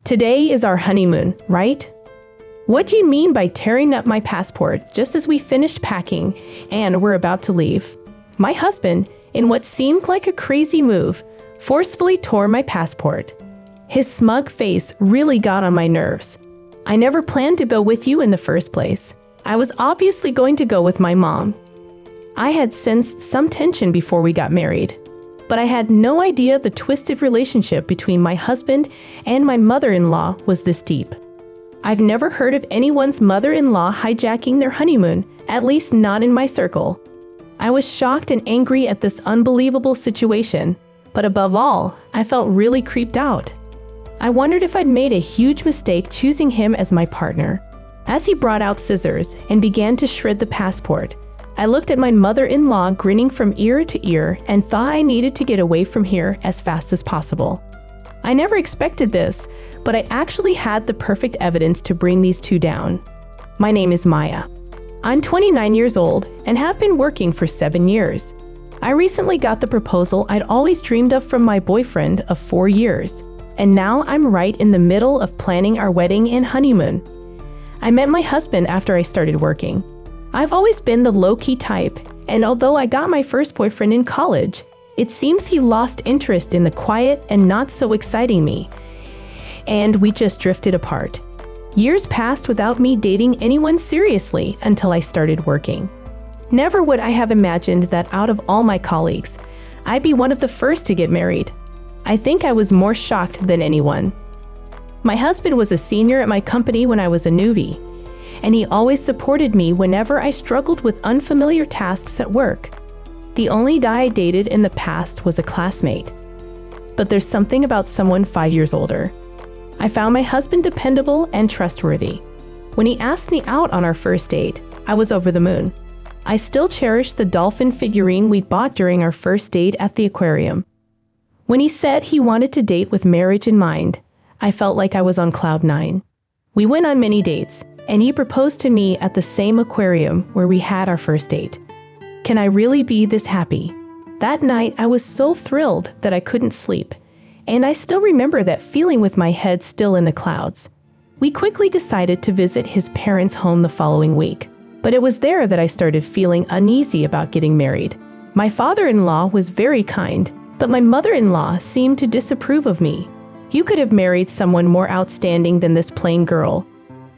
Today is our honeymoon, right? What do you mean by tearing up my passport just as we finished packing and were about to leave? My husband, in what seemed like a crazy move, forcefully tore my passport. His smug face really got on my nerves. I never planned to go with you in the first place. I was obviously going to go with my mom. I had sensed some tension before we got married, but I had no idea the twisted relationship between my husband and my mother-in-law was this deep. I've never heard of anyone's mother-in-law hijacking their honeymoon, at least not in my circle. I was shocked and angry at this unbelievable situation, but above all, I felt really creeped out. I wondered if I'd made a huge mistake choosing him as my partner. As he brought out scissors and began to shred the passport, I looked at my mother-in-law grinning from ear to ear and thought I needed to get away from here as fast as possible. I never expected this, but I actually had the perfect evidence to bring these two down. My name is Maya. I'm 29 years old and have been working for 7 years. I recently got the proposal I'd always dreamed of from my boyfriend of 4 years, and now I'm right in the middle of planning our wedding and honeymoon. I met my husband after I started working. I've always been the low-key type, and although I got my first boyfriend in college, it seems he lost interest in the quiet and not so exciting me, and we just drifted apart. Years passed without me dating anyone seriously until I started working. Never would I have imagined that out of all my colleagues, I'd be one of the first to get married. I think I was more shocked than anyone. My husband was a senior at my company when I was a newbie, and he always supported me whenever I struggled with unfamiliar tasks at work. The only guy I dated in the past was a classmate. But there's something about someone 5 years older. I found my husband dependable and trustworthy. When he asked me out on our first date, I was over the moon. I still cherish the dolphin figurine we'd bought during our first date at the aquarium. When he said he wanted to date with marriage in mind, I felt like I was on cloud 9. We went on many dates, and he proposed to me at the same aquarium where we had our first date. Can I really be this happy? That night, I was so thrilled that I couldn't sleep, and I still remember that feeling with my head still in the clouds. We quickly decided to visit his parents' home the following week, but it was there that I started feeling uneasy about getting married. My father-in-law was very kind, but my mother-in-law seemed to disapprove of me. You could have married someone more outstanding than this plain girl.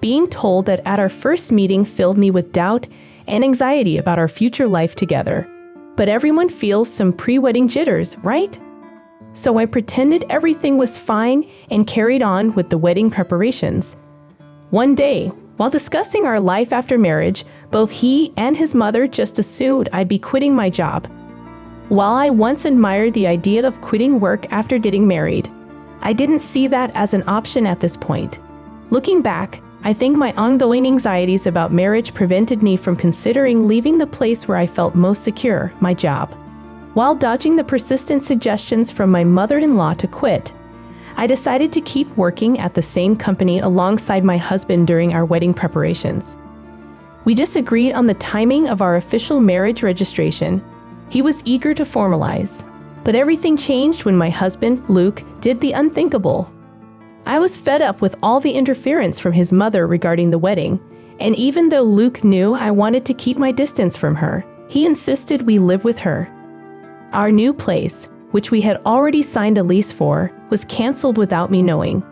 Being told that at our first meeting filled me with doubt and anxiety about our future life together. But everyone feels some pre-wedding jitters, right? So I pretended everything was fine and carried on with the wedding preparations. One day, while discussing our life after marriage, both he and his mother just assumed I'd be quitting my job. While I once admired the idea of quitting work after getting married, I didn't see that as an option at this point. Looking back, I think my ongoing anxieties about marriage prevented me from considering leaving the place where I felt most secure, my job. While dodging the persistent suggestions from my mother-in-law to quit, I decided to keep working at the same company alongside my husband during our wedding preparations. We disagreed on the timing of our official marriage registration. He was eager to formalize, but everything changed when my husband, Luke, did the unthinkable. I was fed up with all the interference from his mother regarding the wedding, and even though Luke knew I wanted to keep my distance from her, he insisted we live with her. Our new place, which we had already signed a lease for, was canceled without me knowing.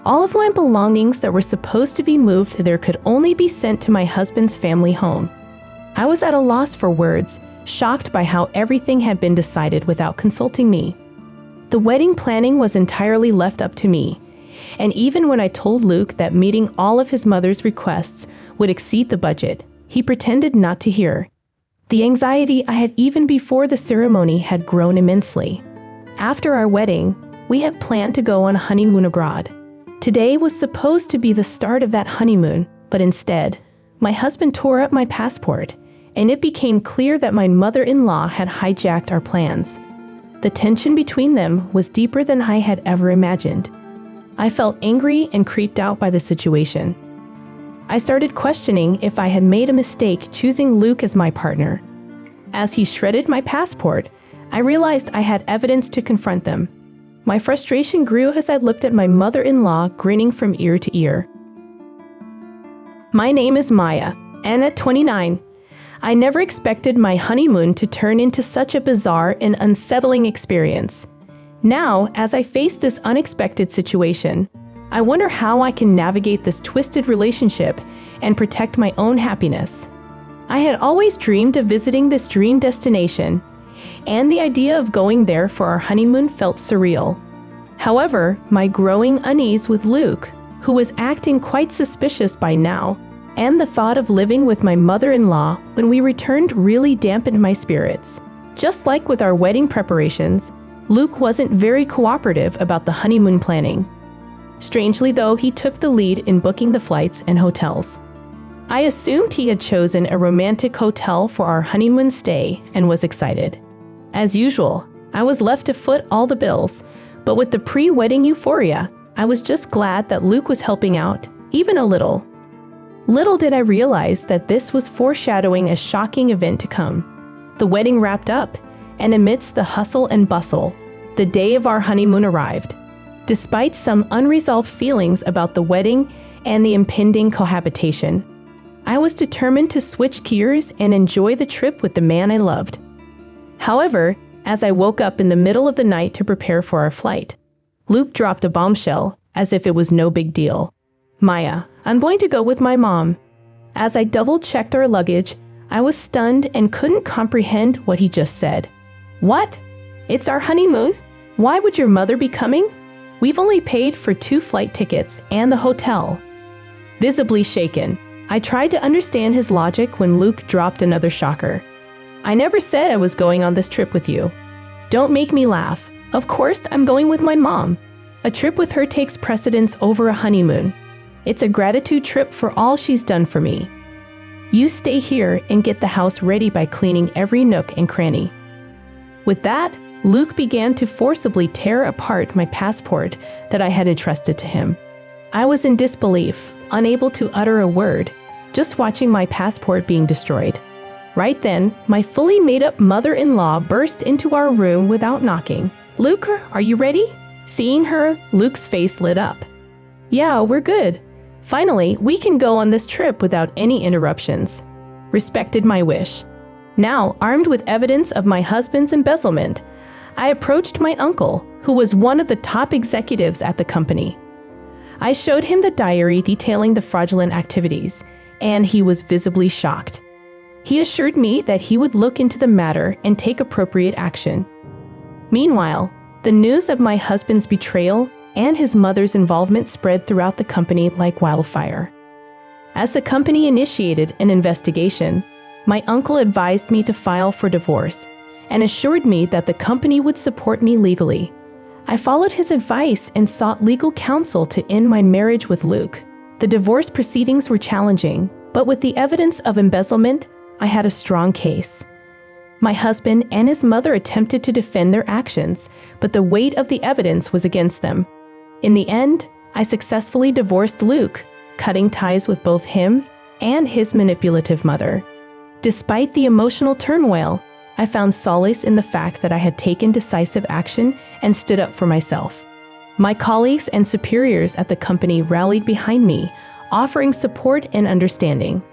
All of my belongings that were supposed to be moved there could only be sent to my husband's family home. I was at a loss for words, shocked by how everything had been decided without consulting me. The wedding planning was entirely left up to me, and even when I told Luke that meeting all of his mother's requests would exceed the budget, he pretended not to hear. The anxiety I had even before the ceremony had grown immensely. After our wedding, we had planned to go on a honeymoon abroad. Today was supposed to be the start of that honeymoon, but instead, my husband tore up my passport, and it became clear that my mother-in-law had hijacked our plans. The tension between them was deeper than I had ever imagined. I felt angry and creeped out by the situation. I started questioning if I had made a mistake choosing Luke as my partner. As he shredded my passport, I realized I had evidence to confront them. My frustration grew as I looked at my mother-in-law grinning from ear to ear. My name is Maya, and at 29, I never expected my honeymoon to turn into such a bizarre and unsettling experience. Now, as I face this unexpected situation, I wonder how I can navigate this twisted relationship and protect my own happiness. I had always dreamed of visiting this dream destination, and the idea of going there for our honeymoon felt surreal. However, my growing unease with Luke, who was acting quite suspicious by now, and the thought of living with my mother-in-law when we returned really dampened my spirits. Just like with our wedding preparations, Luke wasn't very cooperative about the honeymoon planning. Strangely though, he took the lead in booking the flights and hotels. I assumed he had chosen a romantic hotel for our honeymoon stay and was excited. As usual, I was left to foot all the bills, but with the pre-wedding euphoria, I was just glad that Luke was helping out, even a little. Little did I realize that this was foreshadowing a shocking event to come. The wedding wrapped up, and amidst the hustle and bustle, the day of our honeymoon arrived. Despite some unresolved feelings about the wedding and the impending cohabitation, I was determined to switch gears and enjoy the trip with the man I loved. However, as I woke up in the middle of the night to prepare for our flight, Luke dropped a bombshell as if it was no big deal. Maya, I'm going to go with my mom. As I double-checked our luggage, I was stunned and couldn't comprehend what he just said. What? It's our honeymoon? Why would your mother be coming? We've only paid for 2 flight tickets and the hotel. Visibly shaken, I tried to understand his logic when Luke dropped another shocker. I never said I was going on this trip with you. Don't make me laugh. Of course, I'm going with my mom. A trip with her takes precedence over a honeymoon. It's a gratitude trip for all she's done for me. You stay here and get the house ready by cleaning every nook and cranny. With that, Luke began to forcibly tear apart my passport that I had entrusted to him. I was in disbelief, unable to utter a word, just watching my passport being destroyed. Right then, my fully made-up mother-in-law burst into our room without knocking. Luke, are you ready? Seeing her, Luke's face lit up. Yeah, we're good. Finally, we can go on this trip without any interruptions. Respected my wish. Now, armed with evidence of my husband's embezzlement, I approached my uncle, who was one of the top executives at the company. I showed him the diary detailing the fraudulent activities, and he was visibly shocked. He assured me that he would look into the matter and take appropriate action. Meanwhile, the news of my husband's betrayal and his mother's involvement spread throughout the company like wildfire. As the company initiated an investigation, my uncle advised me to file for divorce and assured me that the company would support me legally. I followed his advice and sought legal counsel to end my marriage with Luke. The divorce proceedings were challenging, but with the evidence of embezzlement, I had a strong case. My husband and his mother attempted to defend their actions, but the weight of the evidence was against them. In the end, I successfully divorced Luke, cutting ties with both him and his manipulative mother. Despite the emotional turmoil, I found solace in the fact that I had taken decisive action and stood up for myself. My colleagues and superiors at the company rallied behind me, offering support and understanding.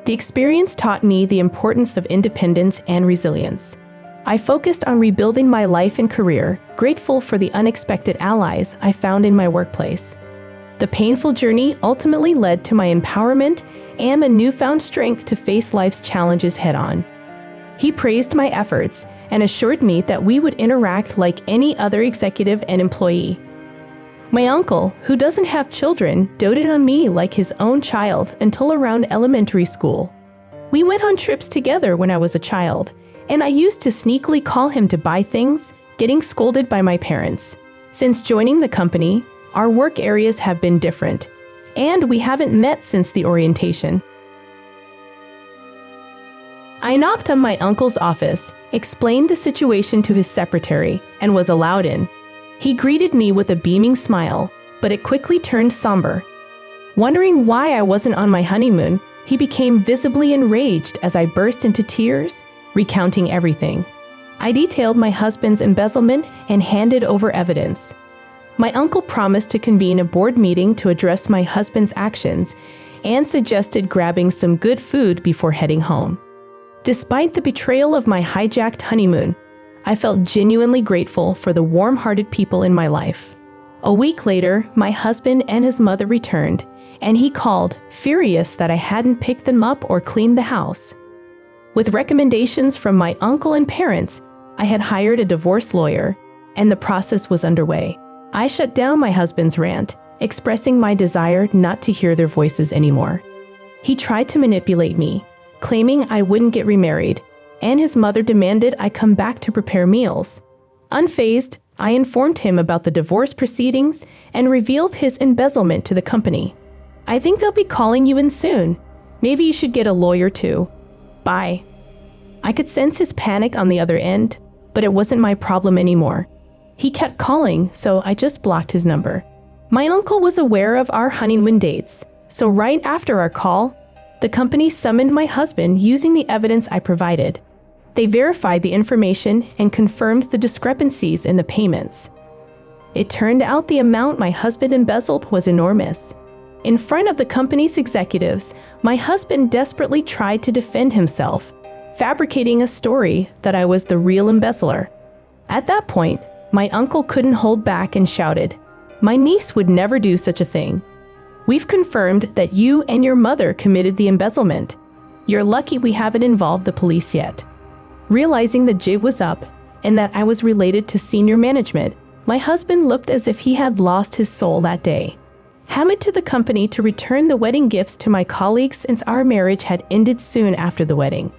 The experience taught me the importance of independence and resilience. I focused on rebuilding my life and career, grateful for the unexpected allies I found in my workplace. The painful journey ultimately led to my empowerment and a newfound strength to face life's challenges head-on. He praised my efforts and assured me that we would interact like any other executive and employee. My uncle, who doesn't have children, doted on me like his own child until around elementary school. We went on trips together when I was a child, and I used to sneakily call him to buy things, getting scolded by my parents. Since joining the company, our work areas have been different, and we haven't met since the orientation. I knocked on my uncle's office, explained the situation to his secretary, and was allowed in. He greeted me with a beaming smile, but it quickly turned somber. Wondering why I wasn't on my honeymoon, he became visibly enraged as I burst into tears, recounting everything. I detailed my husband's embezzlement and handed over evidence. My uncle promised to convene a board meeting to address my husband's actions and suggested grabbing some good food before heading home. Despite the betrayal of my hijacked honeymoon, I felt genuinely grateful for the warm-hearted people in my life. A week later, my husband and his mother returned, and he called, furious that I hadn't picked them up or cleaned the house. With recommendations from my uncle and parents, I had hired a divorce lawyer, and the process was underway. I shut down my husband's rant, expressing my desire not to hear their voices anymore. He tried to manipulate me, claiming I wouldn't get remarried, and his mother demanded I come back to prepare meals. Unfazed, I informed him about the divorce proceedings and revealed his embezzlement to the company. I think they'll be calling you in soon. Maybe you should get a lawyer too. Bye. I could sense his panic on the other end, but it wasn't my problem anymore. He kept calling, so I just blocked his number. My uncle was aware of our honeymoon dates, so right after our call, the company summoned my husband using the evidence I provided. They verified the information and confirmed the discrepancies in the payments. It turned out the amount my husband embezzled was enormous. In front of the company's executives, my husband desperately tried to defend himself, fabricating a story that I was the real embezzler. At that point, my uncle couldn't hold back and shouted, "My niece would never do such a thing. We've confirmed that you and your mother committed the embezzlement. You're lucky we haven't involved the police yet." Realizing the jig was up and that I was related to senior management, my husband looked as if he had lost his soul that day. Hammered to the company to return the wedding gifts to my colleagues since our marriage had ended soon after the wedding.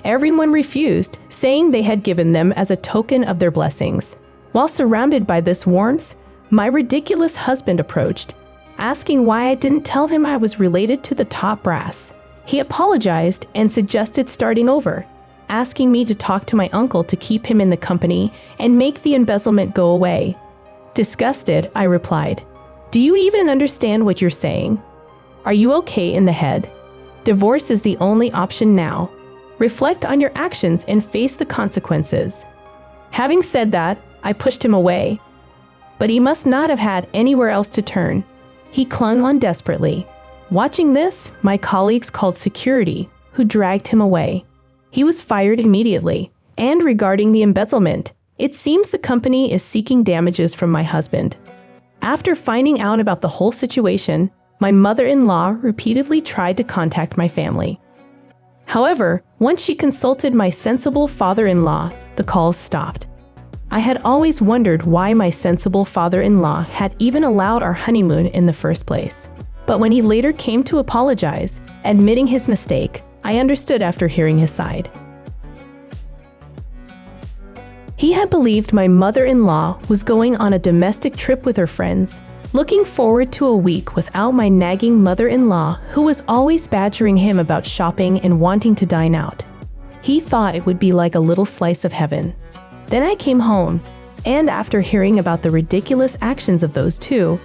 Everyone refused, saying they had given them as a token of their blessings. While surrounded by this warmth, my ridiculous husband approached, asking why I didn't tell him I was related to the top brass. He apologized and suggested starting over, asking me to talk to my uncle to keep him in the company and make the embezzlement go away. Disgusted, I replied, "Do you even understand what you're saying? Are you okay in the head? Divorce is the only option now. Reflect on your actions and face the consequences." Having said that, I pushed him away. But he must not have had anywhere else to turn. He clung on desperately. Watching this, my colleagues called security, who dragged him away. He was fired immediately. And regarding the embezzlement, it seems the company is seeking damages from my husband. After finding out about the whole situation, my mother-in-law repeatedly tried to contact my family. However, once she consulted my sensible father-in-law, the calls stopped. I had always wondered why my sensible father-in-law had even allowed our honeymoon in the first place. But when he later came to apologize, admitting his mistake, I understood after hearing his side. He had believed my mother-in-law was going on a domestic trip with her friends, looking forward to a week without my nagging mother-in-law who was always badgering him about shopping and wanting to dine out. He thought it would be like a little slice of heaven. Then I came home, and after hearing about the ridiculous actions of those two,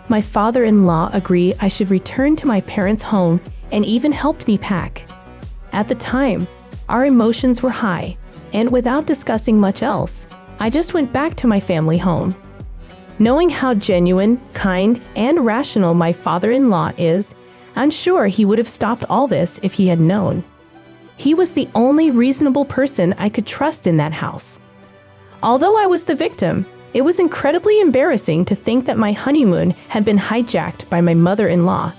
my father-in-law agreed I should return to my parents' home and even helped me pack. At the time, our emotions were high, and without discussing much else, I just went back to my family home. Knowing how genuine, kind, and rational my father-in-law is, I'm sure he would have stopped all this if he had known. He was the only reasonable person I could trust in that house. Although I was the victim, it was incredibly embarrassing to think that my honeymoon had been hijacked by my mother-in-law.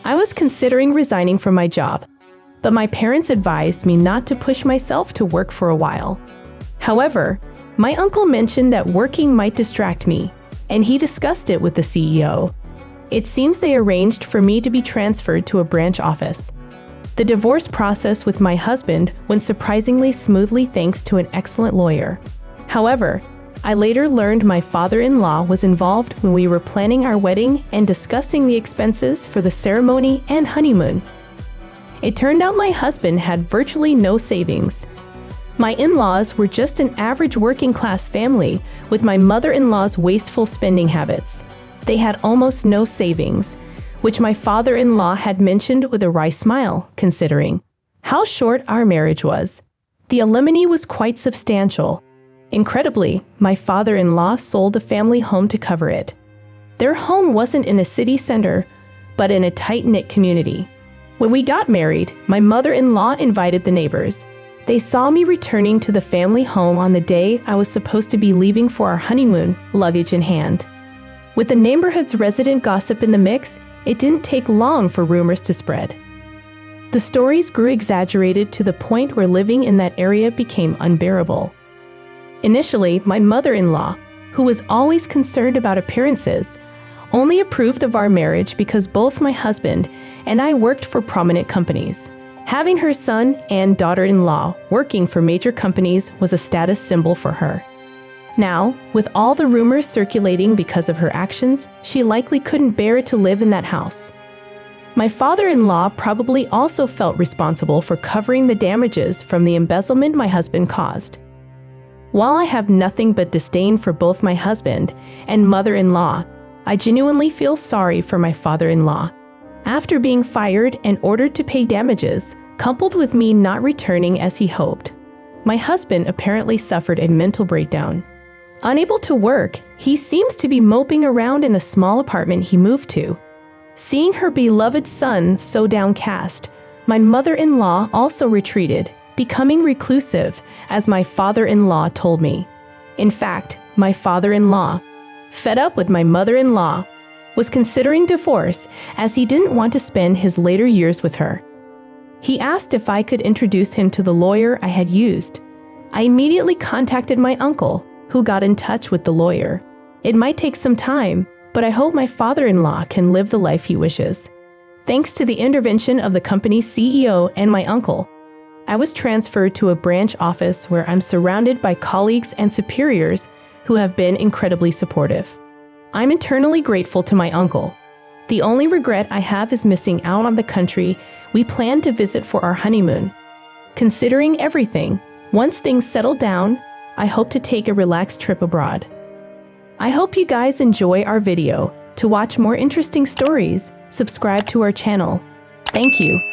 I was considering resigning from my job, but my parents advised me not to push myself to work for a while. However, my uncle mentioned that working might distract me, and he discussed it with the CEO. It seems they arranged for me to be transferred to a branch office. The divorce process with my husband went surprisingly smoothly thanks to an excellent lawyer. However, I later learned my father-in-law was involved when we were planning our wedding and discussing the expenses for the ceremony and honeymoon. It turned out my husband had virtually no savings. My in-laws were just an average working-class family with my mother-in-law's wasteful spending habits. They had almost no savings, which my father-in-law had mentioned with a wry smile, considering how short our marriage was. The alimony was quite substantial. Incredibly, my father-in-law sold the family home to cover it. Their home wasn't in a city center, but in a tight-knit community. When we got married, my mother-in-law invited the neighbors. They saw me returning to the family home on the day I was supposed to be leaving for our honeymoon, luggage in hand. With the neighborhood's resident gossip in the mix, it didn't take long for rumors to spread. The stories grew exaggerated to the point where living in that area became unbearable. Initially, my mother-in-law, who was always concerned about appearances, only approved of our marriage because both my husband and I worked for prominent companies. Having her son and daughter-in-law working for major companies was a status symbol for her. Now, with all the rumors circulating because of her actions, she likely couldn't bear it to live in that house. My father-in-law probably also felt responsible for covering the damages from the embezzlement my husband caused. While I have nothing but disdain for both my husband and mother-in-law, I genuinely feel sorry for my father-in-law. After being fired and ordered to pay damages, coupled with me not returning as he hoped, my husband apparently suffered a mental breakdown. Unable to work, he seems to be moping around in a small apartment he moved to. Seeing her beloved son so downcast, my mother-in-law also retreated, becoming reclusive, as my father-in-law told me. In fact, my father-in-law, fed up with my mother-in-law, was considering divorce as he didn't want to spend his later years with her. He asked if I could introduce him to the lawyer I had used. I immediately contacted my uncle, who got in touch with the lawyer. It might take some time, but I hope my father-in-law can live the life he wishes. Thanks to the intervention of the company's CEO and my uncle, I was transferred to a branch office where I'm surrounded by colleagues and superiors who have been incredibly supportive. I'm eternally grateful to my uncle. The only regret I have is missing out on the country we planned to visit for our honeymoon. Considering everything, once things settle down, I hope to take a relaxed trip abroad. I hope you guys enjoy our video. To watch more interesting stories, subscribe to our channel. Thank you.